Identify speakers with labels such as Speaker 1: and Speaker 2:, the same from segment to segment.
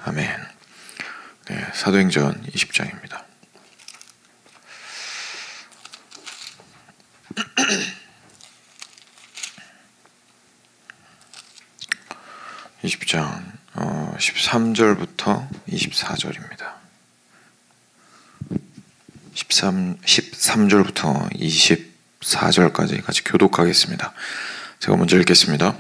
Speaker 1: 아멘. 네, 사도행전 20장입니다. (20장) 13절부터 24절입니다. 13절부터 24절까지 같이 교독하겠습니다. 제가 먼저 읽겠습니다.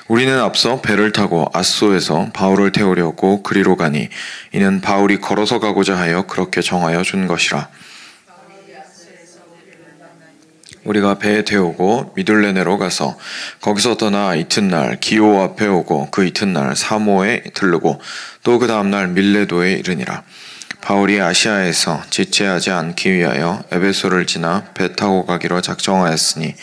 Speaker 1: 우리는 앞서 배를 타고 앗소에서 바울을 태우려고 그리로 가니 이는 바울이 걸어서 가고자 하여 그렇게 정하여 준 것이라. 우리가 배에 태우고 미둘레네로 가서 거기서 떠나 이튿날 기오 앞에 오고 그 이튿날 사모에 들르고 또 그 다음날 밀레도에 이르니라. 바울이 아시아에서 지체하지 않기 위하여 에베소를 지나 배 타고 가기로 작정하였으니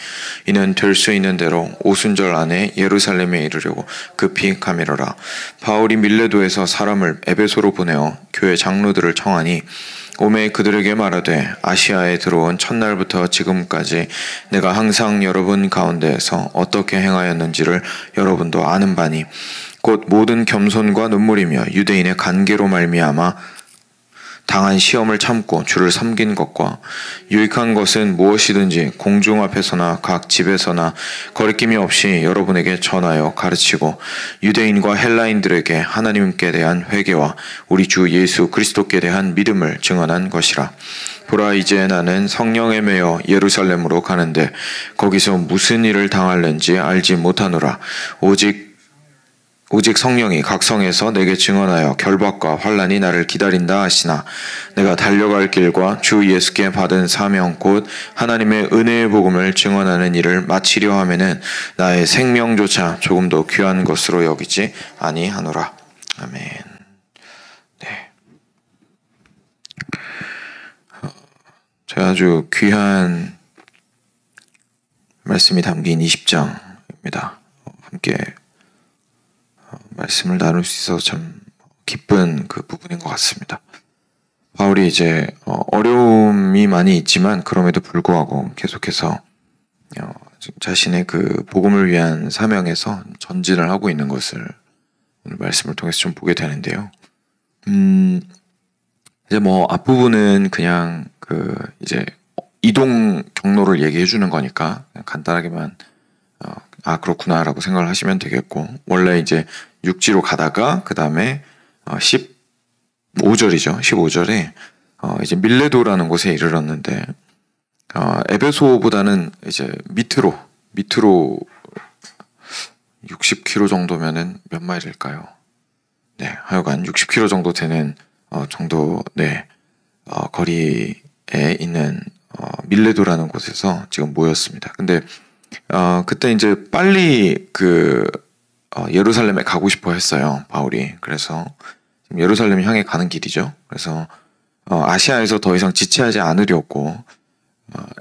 Speaker 1: 이는 될 수 있는 대로 오순절 안에 예루살렘에 이르려고 급히 가미러라. 바울이 밀레도에서 사람을 에베소로 보내어 교회 장로들을 청하니 오매 그들에게 말하되 아시아에 들어온 첫날부터 지금까지 내가 항상 여러분 가운데에서 어떻게 행하였는지를 여러분도 아는 바니 곧 모든 겸손과 눈물이며 유대인의 관계로 말미암아 당한 시험을 참고 주를 섬긴 것과 유익한 것은 무엇이든지 공중 앞에서나 각 집에서나 거리낌이 없이 여러분에게 전하여 가르치고 유대인과 헬라인들에게 하나님께 대한 회개와 우리 주 예수 그리스도께 대한 믿음을 증언한 것이라. 보라, 이제 나는 성령에 매여 예루살렘으로 가는데 거기서 무슨 일을 당할는지 알지 못하노라. 오직 성령이 각 성에서 내게 증언하여 결박과 환난이 나를 기다린다 하시나 내가 달려갈 길과 주 예수께 받은 사명 곧 하나님의 은혜의 복음을 증언하는 일을 마치려 하면은 나의 생명조차 조금도 귀한 것으로 여기지 아니하노라. 아멘. 네. 제가 아주 귀한 말씀이 담긴 20장입니다. 함께 말씀을 나눌 수 있어서 참 기쁜 그 부분인 것 같습니다. 바울이 이제 어려움이 많이 있지만 그럼에도 불구하고 계속해서 자신의 그 복음을 위한 사명에서 전진을 하고 있는 것을 오늘 말씀을 통해서 좀 보게 되는데요. 이제 뭐 앞부분은 그냥 그 이제 이동 경로를 얘기해 주는 거니까 그냥 간단하게만 아 그렇구나라고 생각을 하시면 되겠고, 원래 이제 육지로 가다가 그 다음에 15절이죠. 15절에 이제 밀레도라는 곳에 이르렀는데 에베소보다는 이제 밑으로 60km 정도면은 몇 마일일까요? 네, 하여간 60km 정도 되는 정도 거리에 있는 밀레도라는 곳에서 지금 모였습니다. 근데 그때 이제 빨리 예루살렘에 가고 싶어 했어요, 바울이. 그래서 지금 예루살렘 향해 가는 길이죠. 그래서 아시아에서 더 이상 지체하지 않으려고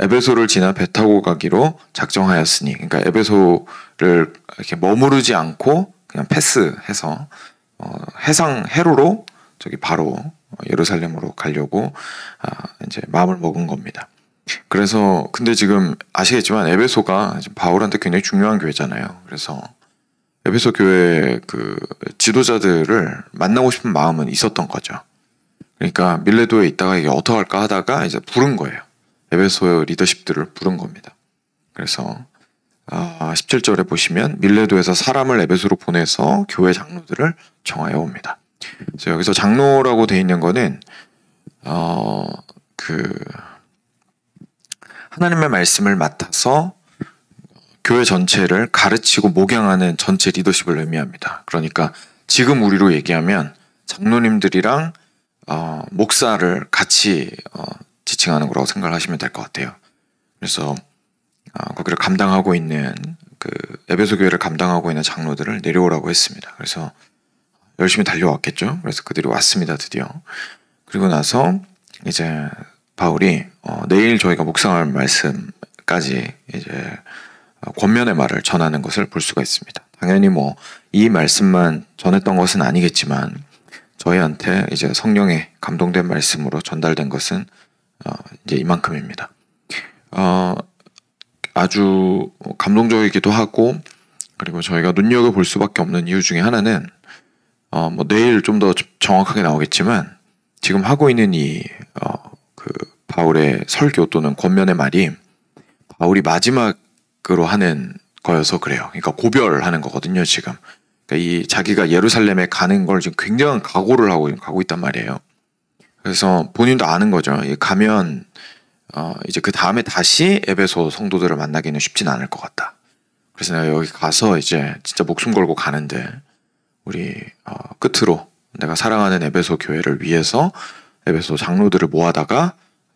Speaker 1: 에베소를 지나 배 타고 가기로 작정하였으니, 그러니까 에베소를 이렇게 머무르지 않고 그냥 패스해서 해로로 저기 바로 예루살렘으로 가려고 이제 마음을 먹은 겁니다. 그래서 근데 지금 아시겠지만 에베소가 바울한테 굉장히 중요한 교회잖아요. 그래서 에베소 교회 그 지도자들을 만나고 싶은 마음은 있었던 거죠. 그러니까 밀레도에 있다가 이게 어떡할까 하다가 이제 부른 거예요. 에베소 리더십들을 부른 겁니다. 그래서 17절에 보시면 밀레도에서 사람을 에베소로 보내서 교회 장로들을 정하여 옵니다. 그래서 여기서 장로라고 돼 있는 거는 하나님의 말씀을 맡아서 교회 전체를 가르치고 목양하는 전체 리더십을 의미합니다. 그러니까 지금 우리로 얘기하면 장로님들이랑 목사를 같이 지칭하는 거라고 생각을 하시면 될 것 같아요. 그래서 거기를 감당하고 있는 에베소 교회를 감당하고 있는 장로들을 내려오라고 했습니다. 그래서 열심히 달려왔겠죠. 그래서 그들이 왔습니다, 드디어. 그리고 나서 이제 바울이 내일 저희가 묵상할 말씀까지 이제 권면의 말을 전하는 것을 볼 수가 있습니다. 당연히 뭐 이 말씀만 전했던 것은 아니겠지만 저희한테 이제 성령의 감동된 말씀으로 전달된 것은 이제 이만큼입니다. 아주 감동적이기도 하고, 그리고 저희가 눈여겨볼 수밖에 없는 이유 중에 하나는 뭐 내일 좀 더 정확하게 나오겠지만 지금 하고 있는 그 바울의 설교 또는 권면의 말이 바울이 마지막으로 하는 거여서 그래요. 그러니까 고별하는 거거든요, 지금. 그러니까 이 자기가 예루살렘에 가는 걸 지금 굉장한 각오를 하고 가고 있단 말이에요. 그래서 본인도 아는 거죠. 가면 이제 그 다음에 다시 에베소 성도들을 만나기는 쉽진 않을 것 같다. 그래서 내가 여기 가서 이제 진짜 목숨 걸고 가는데 우리 끝으로 내가 사랑하는 에베소 교회를 위해서 에베소 장로들을 모아다가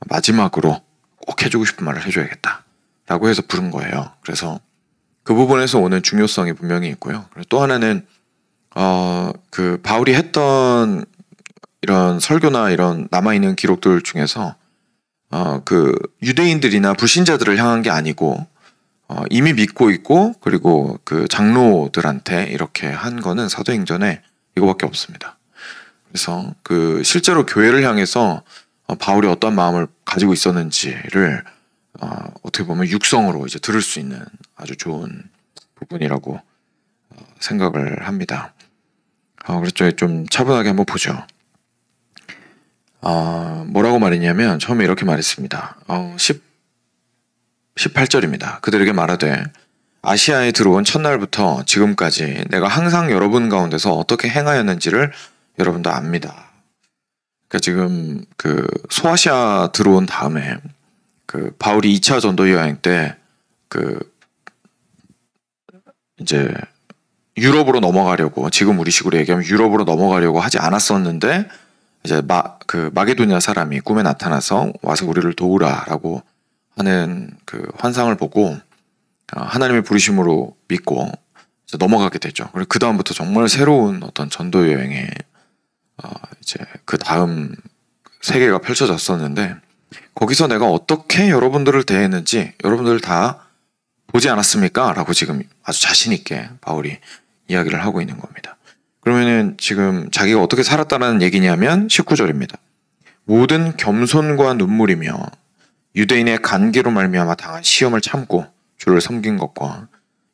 Speaker 1: 마지막으로 꼭 해주고 싶은 말을 해줘야겠다 라고 해서 부른 거예요. 그래서 그 부분에서 오는 중요성이 분명히 있고요. 그리고 또 하나는 그 바울이 했던 이런 설교나 이런 남아있는 기록들 중에서 그 유대인들이나 불신자들을 향한 게 아니고 이미 믿고 있고 그리고 그 장로들한테 이렇게 한 거는 사도행전에 이거밖에 없습니다. 그래서 그 실제로 교회를 향해서 바울이 어떤 마음을 가지고 있었는지를 어떻게 보면 육성으로 이제 들을 수 있는 아주 좋은 부분이라고 생각을 합니다. 그렇죠. 좀 차분하게 한번 보죠. 뭐라고 말했냐면 처음에 이렇게 말했습니다. 18절입니다. 그들에게 말하되 아시아에 들어온 첫날부터 지금까지 내가 항상 여러분 가운데서 어떻게 행하였는지를 여러분도 압니다. 그러니까 지금 그 소아시아 들어온 다음에 그 바울이 2차 전도 여행 때 그 이제 유럽으로 넘어가려고 지금 우리 식으로 얘기하면 유럽으로 넘어가려고 하지 않았었는데 이제 그 마게도니아 사람이 꿈에 나타나서 와서 우리를 도우라라고 하는 그 환상을 보고 하나님의 부르심으로 믿고 이제 넘어가게 되죠. 그리고 그 다음부터 정말 새로운 어떤 전도 여행에 이제 그 다음 세계가 펼쳐졌었는데 거기서 내가 어떻게 여러분들을 대했는지 여러분들 다 보지 않았습니까? 라고 지금 아주 자신 있게 바울이 이야기를 하고 있는 겁니다. 그러면은 지금 자기가 어떻게 살았다는 얘기냐면 19절입니다. 모든 겸손과 눈물이며 유대인의 간계로 말미암아 당한 시험을 참고 주를 섬긴 것과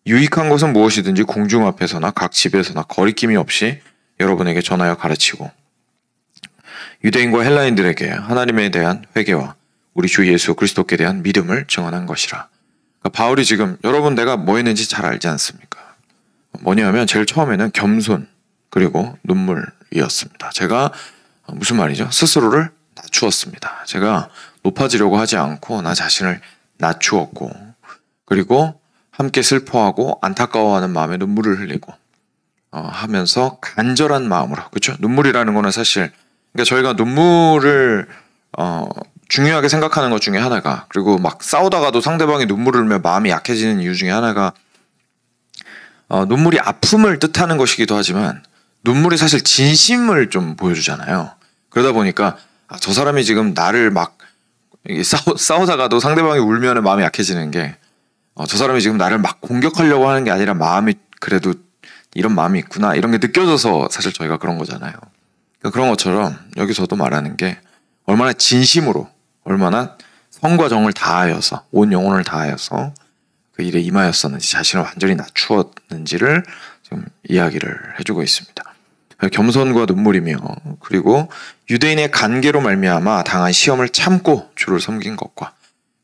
Speaker 1: 유익한 것은 무엇이든지 공중 앞에서나 각 집에서나 거리낌이 없이 여러분에게 전하여 가르치고 유대인과 헬라인들에게 하나님에 대한 회개와 우리 주 예수 그리스도께 대한 믿음을 증언한 것이라. 그러니까 바울이 지금 여러분 내가 뭐 했는지 잘 알지 않습니까? 뭐냐면 제일 처음에는 겸손 그리고 눈물이었습니다. 제가 무슨 말이죠? 스스로를 낮추었습니다. 제가 높아지려고 하지 않고 나 자신을 낮추었고 그리고 함께 슬퍼하고 안타까워하는 마음에 눈물을 흘리고 하면서 간절한 마음으로 그렇죠? 눈물이라는 거는 사실 그러니까 저희가 눈물을 중요하게 생각하는 것 중에 하나가 그리고 막 싸우다가도 상대방이 눈물을 흘리면 마음이 약해지는 이유 중에 하나가 눈물이 아픔을 뜻하는 것이기도 하지만 눈물이 사실 진심을 좀 보여주잖아요. 그러다 보니까 저 사람이 지금 나를 막 싸우다가도 상대방이 울면 마음이 약해지는 게 저 사람이 지금 나를 막 공격하려고 하는 게 아니라 마음이 그래도 이런 마음이 있구나 이런 게 느껴져서 사실 저희가 그런 거잖아요. 그런 것처럼 여기서도 말하는 게 얼마나 진심으로 얼마나 성과 정을 다하여서 온 영혼을 다하여서 그 일에 임하였었는지 자신을 완전히 낮추었는지를 지금 이야기를 해주고 있습니다. 겸손과 눈물이며 그리고 유대인의 간계로 말미암아 당한 시험을 참고 주를 섬긴 것과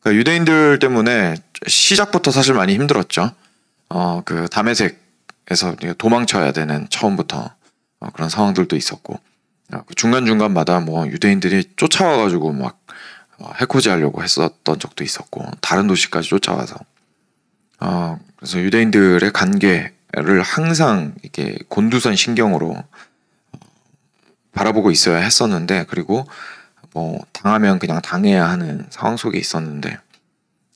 Speaker 1: 그러니까 유대인들 때문에 시작부터 사실 많이 힘들었죠. 그 다메섹에서 도망쳐야 되는 처음부터 그런 상황들도 있었고 중간중간마다 뭐 유대인들이 쫓아와가지고 막 해코지 하려고 했었던 적도 있었고 다른 도시까지 쫓아와서 그래서 유대인들의 관계를 항상 이렇게 곤두선 신경으로 바라보고 있어야 했었는데 그리고 뭐 당하면 그냥 당해야 하는 상황 속에 있었는데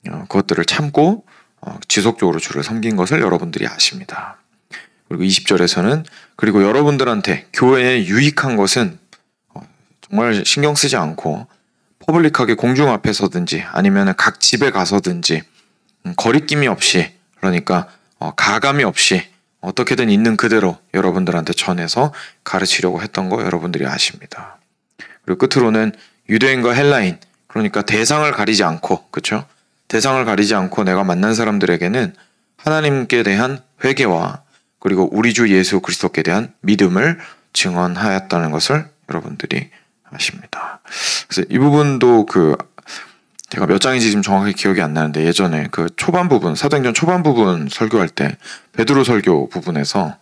Speaker 1: 그것들을 참고 지속적으로 주를 섬긴 것을 여러분들이 아십니다. 그리고 20절에서는 그리고 여러분들한테 교회에 유익한 것은 정말 신경 쓰지 않고 퍼블릭하게 공중 앞에서든지 아니면 각 집에 가서든지 거리낌이 없이 그러니까 가감이 없이 어떻게든 있는 그대로 여러분들한테 전해서 가르치려고 했던 거 여러분들이 아십니다. 그리고 끝으로는 유대인과 헬라인 그러니까 대상을 가리지 않고 그렇죠? 대상을 가리지 않고 내가 만난 사람들에게는 하나님께 대한 회개와 그리고 우리 주 예수 그리스도께 대한 믿음을 증언하였다는 것을 여러분들이 아십니다. 그래서 이 부분도 제가 몇 장인지 지금 정확히 기억이 안 나는데 예전에 그 초반 부분, 사도행전 초반 부분 설교할 때 베드로 설교 부분에서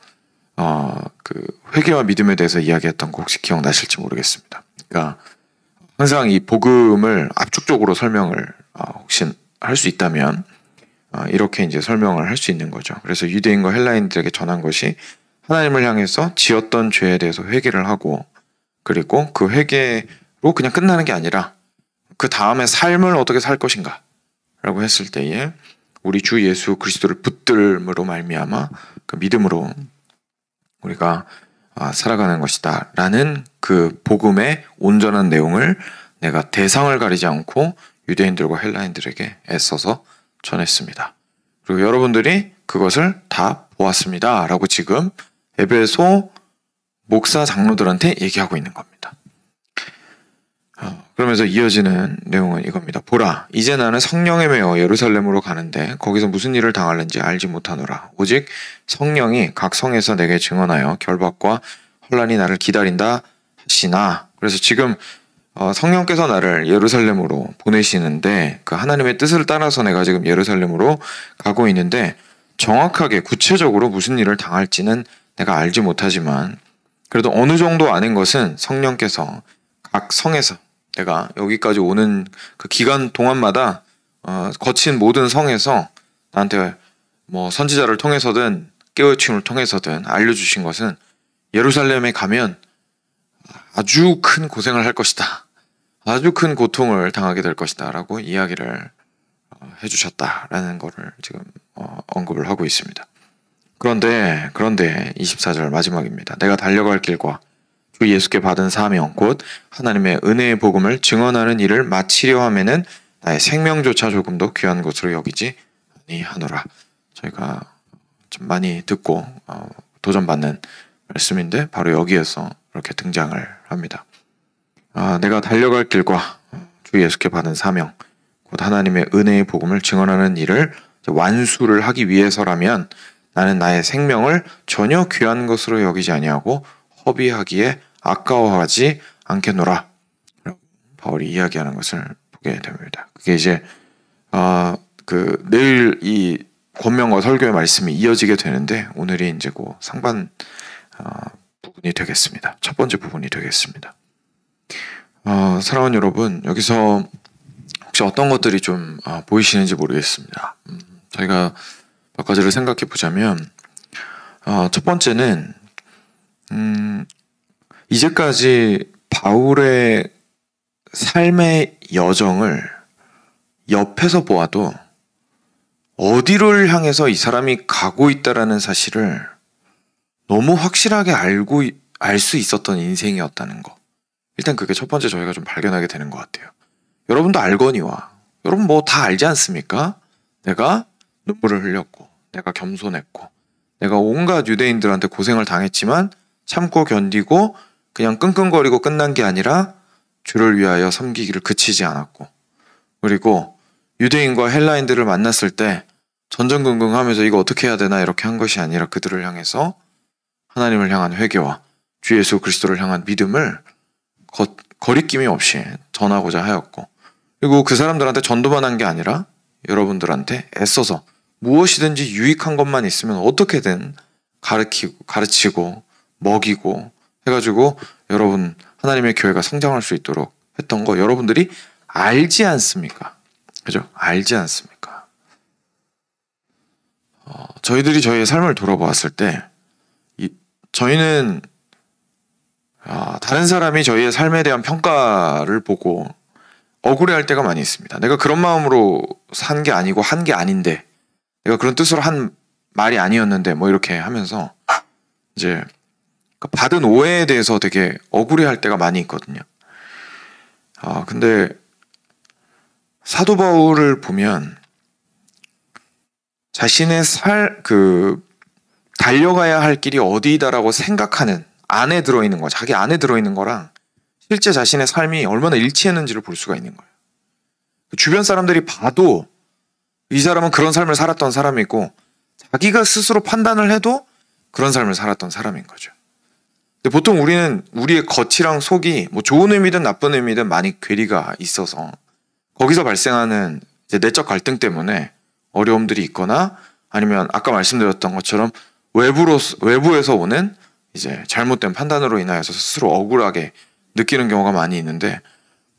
Speaker 1: 그 회개와 믿음에 대해서 이야기했던 거 혹시 기억나실지 모르겠습니다. 그러니까 항상 이 복음을 압축적으로 설명을 혹시 할 수 있다면 이렇게 이제 설명을 할 수 있는 거죠. 그래서 유대인과 헬라인들에게 전한 것이 하나님을 향해서 지었던 죄에 대해서 회개를 하고, 그리고 그 회개로 그냥 끝나는 게 아니라 그 다음에 삶을 어떻게 살 것인가 라고 했을 때에 우리 주 예수 그리스도를 붙들므로 말미암아 그 믿음으로 우리가 살아가는 것이다 라는 그 복음의 온전한 내용을 내가 대상을 가리지 않고 유대인들과 헬라인들에게 애써서 전했습니다. 그리고 여러분들이 그것을 다 보았습니다 라고 지금 에베소 목사 장로들한테 얘기하고 있는 겁니다. 그러면서 이어지는 내용은 이겁니다. 보라, 이제 나는 성령에 매어 예루살렘으로 가는데 거기서 무슨 일을 당할는지 알지 못하노라. 오직 성령이 각 성에서 내게 증언하여 결박과 혼란이 나를 기다린다 하시나. 그래서 지금 성령께서 나를 예루살렘으로 보내시는데 그 하나님의 뜻을 따라서 내가 지금 예루살렘으로 가고 있는데 정확하게 구체적으로 무슨 일을 당할지는 내가 알지 못하지만 그래도 어느 정도 아는 것은 성령께서 각 성에서 내가 여기까지 오는 그 기간 동안마다 거친 모든 성에서 나한테 뭐 선지자를 통해서든 깨우침을 통해서든 알려주신 것은 예루살렘에 가면 아주 큰 고생을 할 것이다. 아주 큰 고통을 당하게 될 것이다 라고 이야기를 해주셨다라는 거를 지금 언급을 하고 있습니다. 그런데 24절 마지막입니다. 내가 달려갈 길과 주 예수께 받은 사명 곧 하나님의 은혜의 복음을 증언하는 일을 마치려 하면은 나의 생명조차 조금도 귀한 것으로 여기지 아니하노라. 저희가 좀 많이 듣고 도전받는 말씀인데 바로 여기에서 이렇게 등장을 합니다. 내가 달려갈 길과 주 예수께 받은 사명 곧 하나님의 은혜의 복음을 증언하는 일을 완수를 하기 위해서라면 나는 나의 생명을 전혀 귀한 것으로 여기지 아니하고 허비하기에 아까워하지 않겠노라. 바울이 이야기하는 것을 보게 됩니다. 그게 이제 내일 이 권면과 설교의 말씀이 이어지게 되는데 오늘이 이제 그 상반 부분이 되겠습니다. 첫 번째 부분이 되겠습니다. 사랑하는 여러분, 여기서 혹시 어떤 것들이 좀 보이시는지 모르겠습니다. 저희가 몇 가지를 생각해 보자면 첫 번째는 이제까지 바울의 삶의 여정을 옆에서 보아도 어디를 향해서 이 사람이 가고 있다라는 사실을 너무 확실하게 알 수 있었던 인생이었다는 거. 일단 그게 첫 번째 저희가 좀 발견하게 되는 것 같아요. 여러분도 알거니와 여러분 뭐 다 알지 않습니까? 내가 눈물을 흘렸고 내가 겸손했고 내가 온갖 유대인들한테 고생을 당했지만 참고 견디고 그냥 끙끙거리고 끝난 게 아니라 주를 위하여 섬기기를 그치지 않았고, 그리고 유대인과 헬라인들을 만났을 때 전전긍긍하면서 이거 어떻게 해야 되나 이렇게 한 것이 아니라 그들을 향해서 하나님을 향한 회개와 주 예수 그리스도를 향한 믿음을 거리낌이 없이 전하고자 하였고, 그리고 그 사람들한테 전도만 한 게 아니라 여러분들한테 애써서 무엇이든지 유익한 것만 있으면 어떻게든 가르치고 먹이고 해가지고 여러분 하나님의 교회가 성장할 수 있도록 했던 거 여러분들이 알지 않습니까? 그죠? 알지 않습니까? 저희들이 저희의 삶을 돌아보았을 때 저희는 다른 사람이 저희의 삶에 대한 평가를 보고 억울해할 때가 많이 있습니다. 내가 그런 마음으로 산 게 아니고 한 게 아닌데, 내가 그런 뜻으로 한 말이 아니었는데 뭐 이렇게 하면서 이제 받은 오해에 대해서 되게 억울해할 때가 많이 있거든요. 근데 사도 바울을 보면 자신의 달려가야 할 길이 어디다라고 생각하는 안에 들어있는 거, 자기 안에 들어있는 거랑 실제 자신의 삶이 얼마나 일치했는지를 볼 수가 있는 거예요. 주변 사람들이 봐도 이 사람은 그런 삶을 살았던 사람이고 자기가 스스로 판단을 해도 그런 삶을 살았던 사람인 거죠. 근데 보통 우리는 우리의 겉이랑 속이 뭐 좋은 의미든 나쁜 의미든 많이 괴리가 있어서 거기서 발생하는 이제 내적 갈등 때문에 어려움들이 있거나 아니면 아까 말씀드렸던 것처럼 외부에서 오는 이제 잘못된 판단으로 인하여서 스스로 억울하게 느끼는 경우가 많이 있는데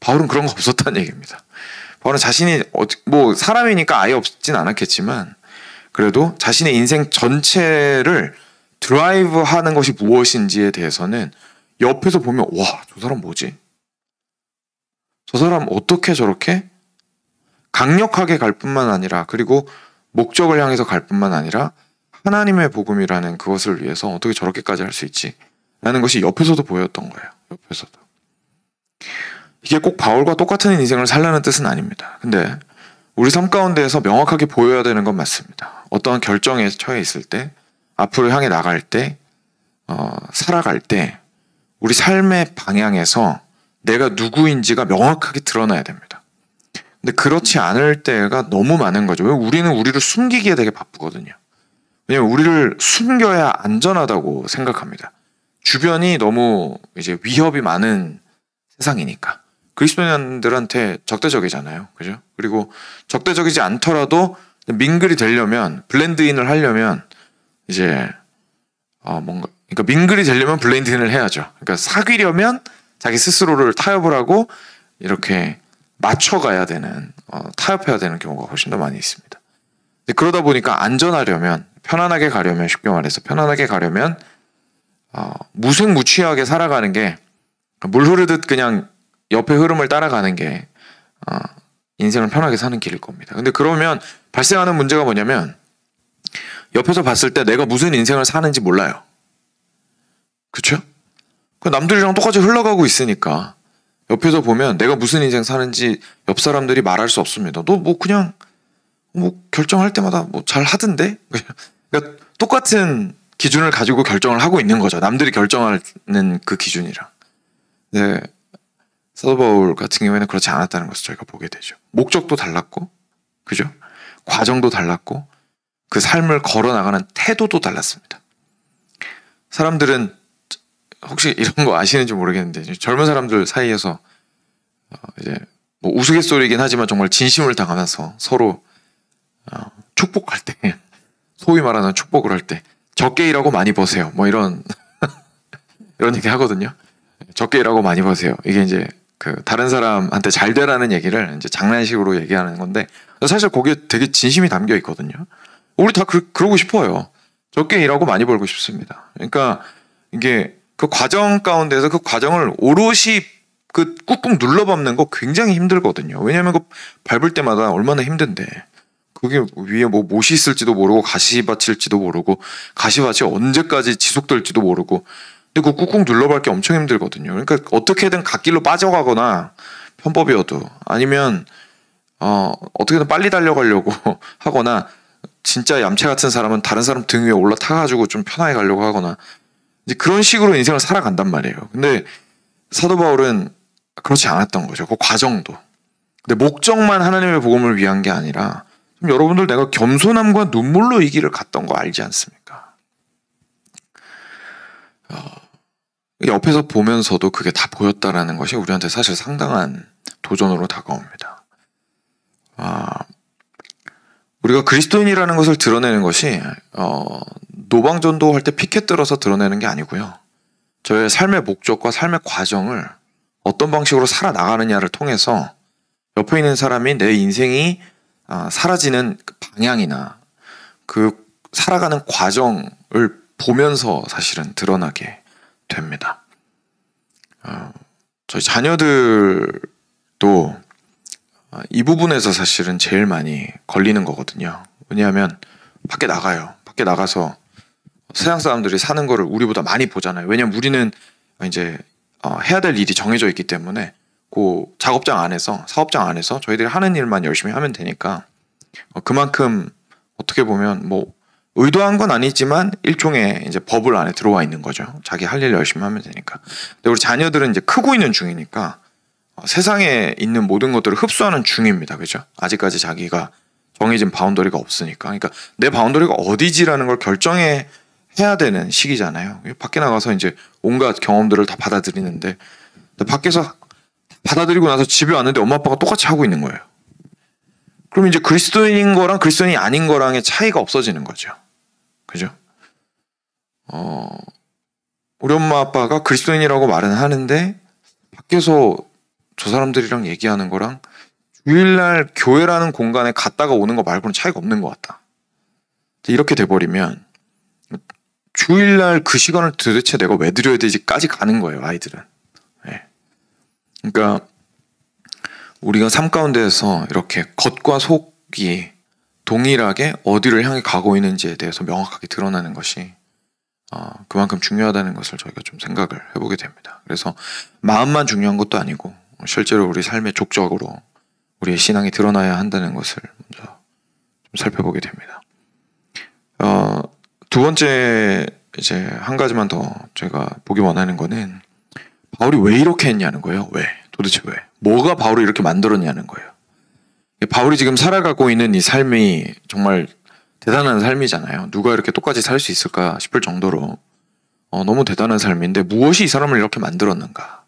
Speaker 1: 바울은 그런 거 없었다는 얘기입니다. 바울은 자신이 뭐 사람이니까 아예 없진 않았겠지만 그래도 자신의 인생 전체를 드라이브하는 것이 무엇인지에 대해서는 옆에서 보면 와, 저 사람 뭐지? 저 사람 어떻게 저렇게 강력하게 갈 뿐만 아니라 그리고 목적을 향해서 갈 뿐만 아니라 하나님의 복음이라는 그것을 위해서 어떻게 저렇게까지 할 수 있지? 라는 것이 옆에서도 보였던 거예요. 옆에서도. 이게 꼭 바울과 똑같은 인생을 살라는 뜻은 아닙니다. 근데 우리 삶 가운데에서 명확하게 보여야 되는 건 맞습니다. 어떠한 결정에 처해 있을 때, 앞으로 향해 나갈 때, 살아갈 때 우리 삶의 방향에서 내가 누구인지가 명확하게 드러나야 됩니다. 근데 그렇지 않을 때가 너무 많은 거죠. 우리는 우리를 숨기기에 되게 바쁘거든요. 왜냐면 우리를 숨겨야 안전하다고 생각합니다. 주변이 너무 이제 위협이 많은 세상이니까. 그리스도인들한테 적대적이잖아요. 그죠? 그리고 적대적이지 않더라도 민글이 되려면, 블렌드인을 하려면 이제 그러니까 민글이 되려면 블렌드인을 해야죠. 그러니까 사귀려면 자기 스스로를 타협을 하고 이렇게 맞춰가야 되는, 타협해야 되는 경우가 훨씬 더 많이 있습니다. 그러다 보니까 안전하려면, 편안하게 가려면, 쉽게 말해서 편안하게 가려면 무색무취하게 살아가는 게 물 흐르듯 그냥 옆의 흐름을 따라가는 게 인생을 편하게 사는 길일 겁니다. 근데 그러면 발생하는 문제가 뭐냐면 옆에서 봤을 때 내가 무슨 인생을 사는지 몰라요. 그렇죠? 남들이랑 똑같이 흘러가고 있으니까 옆에서 보면 내가 무슨 인생 사는지 옆 사람들이 말할 수 없습니다. 너 뭐 그냥 뭐 결정할 때마다 뭐 잘 하던데? 그러니까 똑같은 기준을 가지고 결정을 하고 있는 거죠. 남들이 결정하는 그 기준이랑. 네. 사도 바울 같은 경우에는 그렇지 않았다는 것을 저희가 보게 되죠. 목적도 달랐고, 그죠? 과정도 달랐고, 그 삶을 걸어나가는 태도도 달랐습니다. 사람들은 혹시 이런 거 아시는지 모르겠는데 젊은 사람들 사이에서 이제 뭐 우스갯소리이긴 하지만 정말 진심을 당하면서 서로 축복할 때, 소위 말하는 축복을 할 때 적게 일하고 많이 버세요. 뭐 이런 얘기 하거든요. 적게 일하고 많이 버세요. 이게 이제 그 다른 사람한테 잘 되라는 얘기를 이제 장난식으로 얘기하는 건데 사실 거기에 되게 진심이 담겨 있거든요. 우리 다 그러고 싶어요. 적게 일하고 많이 벌고 싶습니다. 그러니까 이게 그 과정 가운데서 그 과정을 오롯이 그 꾹꾹 눌러밟는 거 굉장히 힘들거든요. 왜냐하면 그 밟을 때마다 얼마나 힘든데 그게 위에 뭐 못이 있을지도 모르고 가시밭일지도 모르고 가시밭이 언제까지 지속될지도 모르고 근데 그 꾹꾹 눌러밟기 엄청 힘들거든요. 그러니까 어떻게든 갓길로 빠져가거나 편법이어도 아니면 어떻게든 빨리 달려가려고 하거나 진짜 얌체 같은 사람은 다른 사람 등 위에 올라타가지고 좀 편하게 가려고 하거나 이제 그런 식으로 인생을 살아간단 말이에요. 근데 사도 바울은 그렇지 않았던 거죠. 그 과정도. 근데 목적만 하나님의 복음을 위한 게 아니라 좀 여러분들 내가 겸손함과 눈물로 이 길을 갔던 거 알지 않습니까? 옆에서 보면서도 그게 다 보였다라는 것이 우리한테 사실 상당한 도전으로 다가옵니다. 우리가 그리스도인이라는 것을 드러내는 것이 노방전도 할 때 피켓 들어서 드러내는 게 아니고요. 저의 삶의 목적과 삶의 과정을 어떤 방식으로 살아나가느냐를 통해서 옆에 있는 사람이 내 인생이 사라지는 그 방향이나 그 살아가는 과정을 보면서 사실은 드러나게 됩니다. 저희 자녀들도 이 부분에서 사실은 제일 많이 걸리는 거거든요. 왜냐하면 밖에 나가요. 밖에 나가서 세상 사람들이 사는 거를 우리보다 많이 보잖아요. 왜냐면 우리는 이제 해야 될 일이 정해져 있기 때문에 그 작업장 안에서, 사업장 안에서 저희들이 하는 일만 열심히 하면 되니까 그만큼 어떻게 보면 뭐 의도한 건 아니지만 일종의 이제 버블 안에 들어와 있는 거죠. 자기 할 일 열심히 하면 되니까. 근데 우리 자녀들은 이제 크고 있는 중이니까 세상에 있는 모든 것들을 흡수하는 중입니다. 그죠? 아직까지 자기가 정해진 바운더리가 없으니까. 그러니까 내 바운더리가 어디지라는 걸 결정해 해야 되는 시기잖아요. 밖에 나가서 이제 온갖 경험들을 다 받아들이는데 밖에서 받아들이고 나서 집에 왔는데 엄마 아빠가 똑같이 하고 있는 거예요. 그럼 이제 그리스도인인 거랑 그리스도인이 아닌 거랑의 차이가 없어지는 거죠. 그죠? 우리 엄마 아빠가 그리스도인이라고 말은 하는데 밖에서 저 사람들이랑 얘기하는 거랑 주일날 교회라는 공간에 갔다가 오는 거 말고는 차이가 없는 것 같다. 이렇게 돼버리면 주일날 그 시간을 도대체 내가 왜 드려야 되지까지 가는 거예요, 아이들은. 네. 그러니까 우리가 삶 가운데에서 이렇게 겉과 속이 동일하게 어디를 향해 가고 있는지에 대해서 명확하게 드러나는 것이 그만큼 중요하다는 것을 저희가 좀 생각을 해보게 됩니다. 그래서 마음만 중요한 것도 아니고 실제로 우리 삶의 족적으로 우리의 신앙이 드러나야 한다는 것을 먼저 좀 살펴보게 됩니다. 두 번째 이제 한 가지만 더 제가 보기 원하는 거는 바울이 왜 이렇게 했냐는 거예요. 왜? 도대체 왜? 뭐가 바울을 이렇게 만들었냐는 거예요. 바울이 지금 살아가고 있는 이 삶이 정말 대단한 삶이잖아요. 누가 이렇게 똑같이 살 수 있을까 싶을 정도로 너무 대단한 삶인데 무엇이 이 사람을 이렇게 만들었는가?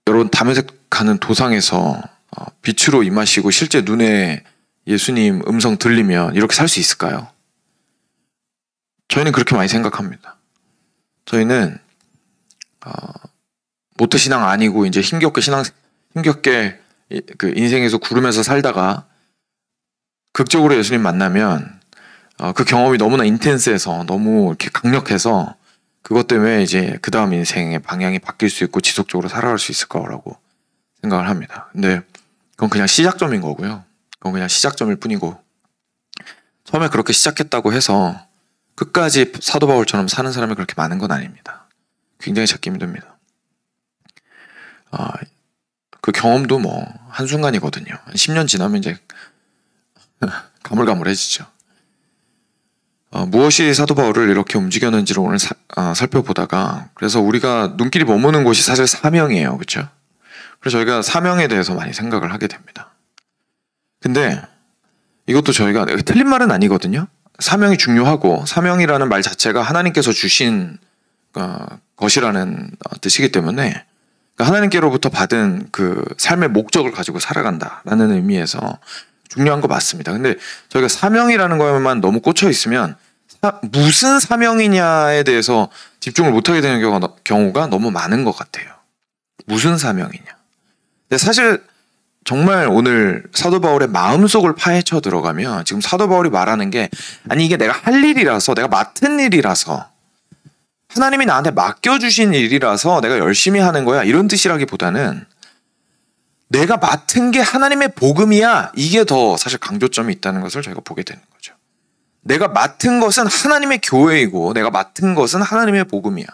Speaker 1: 여러분 담에색하는 도상에서 빛으로 임하시고 실제 눈에 예수님 음성 들리면 이렇게 살 수 있을까요? 저희는 그렇게 많이 생각합니다. 저희는 모태신앙 아니고 이제 힘겹게 그 인생에서 구르면서 살다가 극적으로 예수님 만나면 그 경험이 너무나 인텐스해서 너무 이렇게 강력해서 그것 때문에 이제 그 다음 인생의 방향이 바뀔 수 있고 지속적으로 살아갈 수 있을 거라고 생각을 합니다. 근데 그건 그냥 시작점인 거고요. 그건 그냥 시작점일 뿐이고 처음에 그렇게 시작했다고 해서 끝까지 사도 바울처럼 사는 사람이 그렇게 많은 건 아닙니다. 굉장히 찾기 힘듭니다. 그 경험도 뭐 한순간이거든요. 한 10년 지나면 이제 가물가물해지죠. 무엇이 사도 바울을 이렇게 움직였는지를 오늘 살펴보다가 그래서 우리가 눈길이 머무는 곳이 사실 사명이에요. 그렇죠? 그래서 저희가 사명에 대해서 많이 생각을 하게 됩니다. 근데 이것도 저희가 틀린 말은 아니거든요. 사명이 중요하고 사명이라는 말 자체가 하나님께서 주신 것이라는 뜻이기 때문에 하나님께로부터 받은 그 삶의 목적을 가지고 살아간다라는 의미에서 중요한 거 맞습니다. 근데 저희가 사명이라는 거에만 너무 꽂혀 있으면 무슨 사명이냐에 대해서 집중을 못하게 되는 경우가 너무 많은 것 같아요. 무슨 사명이냐. 근데 사실 정말 오늘 사도 바울의 마음속을 파헤쳐 들어가면 지금 사도 바울이 말하는 게 아니 이게 내가 할 일이라서 내가 맡은 일이라서 하나님이 나한테 맡겨주신 일이라서 내가 열심히 하는 거야 이런 뜻이라기보다는 내가 맡은 게 하나님의 복음이야 이게 더 사실 강조점이 있다는 것을 저희가 보게 되는 거죠. 내가 맡은 것은 하나님의 교회이고 내가 맡은 것은 하나님의 복음이야.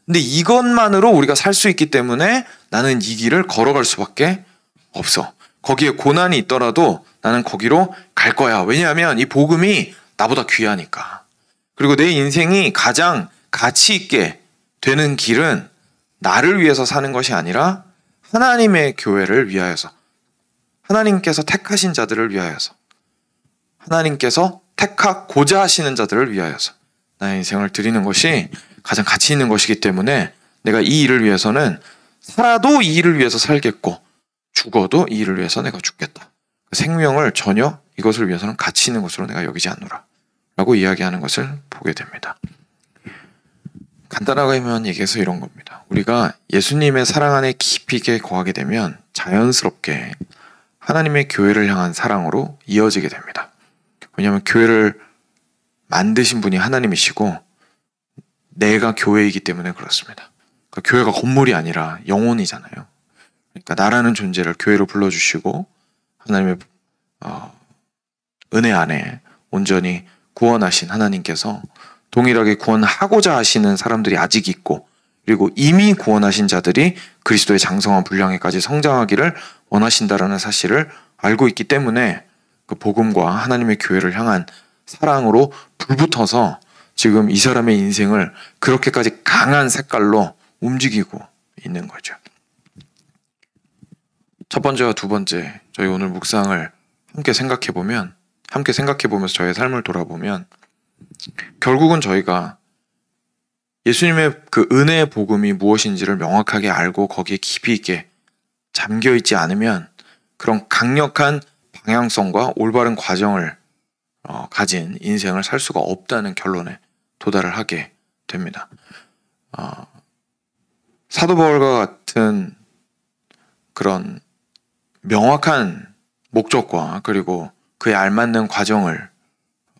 Speaker 1: 근데 이것만으로 우리가 살 수 있기 때문에 나는 이 길을 걸어갈 수밖에 없어. 거기에 고난이 있더라도 나는 거기로 갈 거야. 왜냐하면 이 복음이 나보다 귀하니까. 그리고 내 인생이 가장 가치 있게 되는 길은 나를 위해서 사는 것이 아니라 하나님의 교회를 위하여서 하나님께서 택하신 자들을 위하여서 하나님께서 택하고자 하시는 자들을 위하여서 나의 인생을 드리는 것이 가장 가치 있는 것이기 때문에 내가 이 일을 위해서는 살아도 이 일을 위해서 살겠고 죽어도 이 일을 위해서 내가 죽겠다. 생명을 전혀 이것을 위해서는 가치 있는 것으로 내가 여기지 않노라 라고 이야기하는 것을 보게 됩니다. 간단하게만 얘기해서 이런 겁니다. 우리가 예수님의 사랑 안에 깊이 있게 거하게 되면 자연스럽게 하나님의 교회를 향한 사랑으로 이어지게 됩니다. 왜냐하면 교회를 만드신 분이 하나님이시고 내가 교회이기 때문에 그렇습니다. 그러니까 교회가 건물이 아니라 영혼이잖아요. 그러니까 나라는 존재를 교회로 불러주시고 하나님의 은혜 안에 온전히 구원하신 하나님께서 동일하게 구원하고자 하시는 사람들이 아직 있고 그리고 이미 구원하신 자들이 그리스도의 장성한 분량에까지 성장하기를 원하신다라는 사실을 알고 있기 때문에 그 복음과 하나님의 교회를 향한 사랑으로 불붙어서 지금 이 사람의 인생을 그렇게까지 강한 색깔로 움직이고 있는 거죠. 첫 번째와 두 번째 저희 오늘 묵상을 함께 생각해보면서 저의 삶을 돌아보면 결국은 저희가 예수님의 그 은혜의 복음이 무엇인지를 명확하게 알고 거기에 깊이 있게 잠겨있지 않으면 그런 강력한 방향성과 올바른 과정을 가진 인생을 살 수가 없다는 결론에 도달을 하게 됩니다. 사도 바울과 같은 그런 명확한 목적과 그리고 그에 알맞는 과정을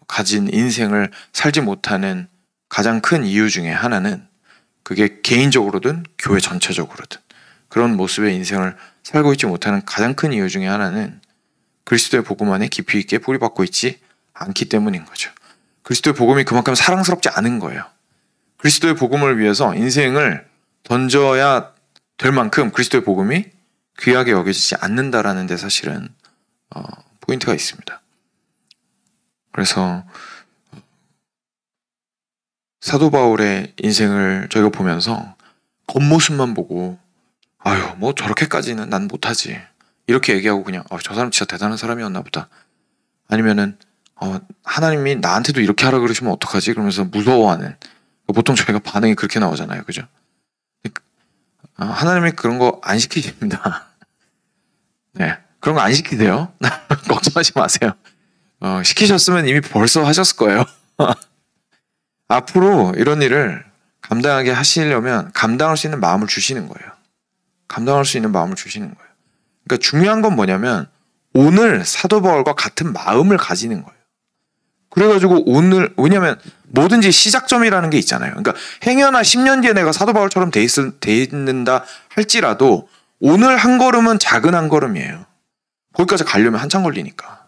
Speaker 1: 가진 인생을 살지 못하는 가장 큰 이유 중에 하나는 그게 개인적으로든 교회 전체적으로든 그런 모습의 인생을 살고 있지 못하는 가장 큰 이유 중에 하나는 그리스도의 복음 안에 깊이 있게 뿌리박고 있지 않기 때문인 거죠. 그리스도의 복음이 그만큼 사랑스럽지 않은 거예요. 그리스도의 복음을 위해서 인생을 던져야 될 만큼 그리스도의 복음이 귀하게 여겨지지 않는다라는 데 사실은 포인트가 있습니다. 그래서 사도 바울의 인생을 저희가 보면서 겉모습만 보고 아유 뭐 저렇게까지는 난 못하지 이렇게 얘기하고 그냥 저 사람 진짜 대단한 사람이었나 보다, 아니면은 하나님이 나한테도 이렇게 하라 그러시면 어떡하지 그러면서 무서워하는, 보통 저희가 반응이 그렇게 나오잖아요, 그죠? 하나님이 그런 거 안 시키십니다. 네, 그런 거 안 시키세요. 걱정하지 마세요. 시키셨으면 이미 벌써 하셨을 거예요. 앞으로 이런 일을 감당하게 하시려면 감당할 수 있는 마음을 주시는 거예요. 감당할 수 있는 마음을 주시는 거예요. 그러니까 중요한 건 뭐냐면 오늘 사도 바울과 같은 마음을 가지는 거예요. 그래가지고 오늘, 왜냐면 뭐든지 시작점이라는 게 있잖아요. 그러니까 행여나 10년 뒤에 내가 사도 바울처럼 돼 있는다 할지라도 오늘 한 걸음은 작은 한 걸음이에요. 거기까지 가려면 한참 걸리니까.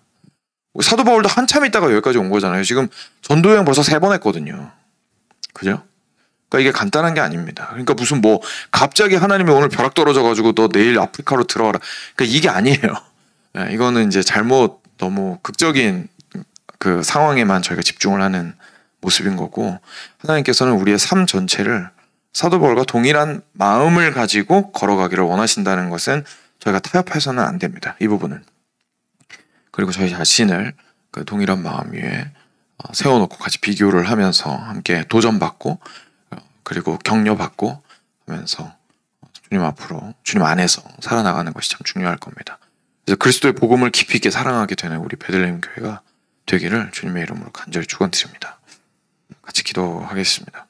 Speaker 1: 사도 바울도 한참 있다가 여기까지 온 거잖아요. 지금 전도 여행 벌써 3번 했거든요. 그죠? 그러니까 이게 간단한 게 아닙니다. 그러니까 무슨 뭐 갑자기 하나님이 오늘 벼락 떨어져가지고 너 내일 아프리카로 들어가라. 그러니까 이게 아니에요. 이거는 이제 잘못 너무 극적인 그 상황에만 저희가 집중을 하는 모습인 거고, 하나님께서는 우리의 삶 전체를 사도 바울과 동일한 마음을 가지고 걸어가기를 원하신다는 것은 저희가 타협해서는 안 됩니다. 이 부분은. 그리고 저희 자신을 그 동일한 마음 위에 세워놓고 같이 비교를 하면서 함께 도전받고 그리고 격려받고 하면서 주님 앞으로, 주님 안에서 살아나가는 것이 참 중요할 겁니다. 그래서 그리스도의 복음을 깊이 있게 사랑하게 되는 우리 베들레헴 교회가 되기를 주님의 이름으로 간절히 축원드립니다. 같이 기도하겠습니다.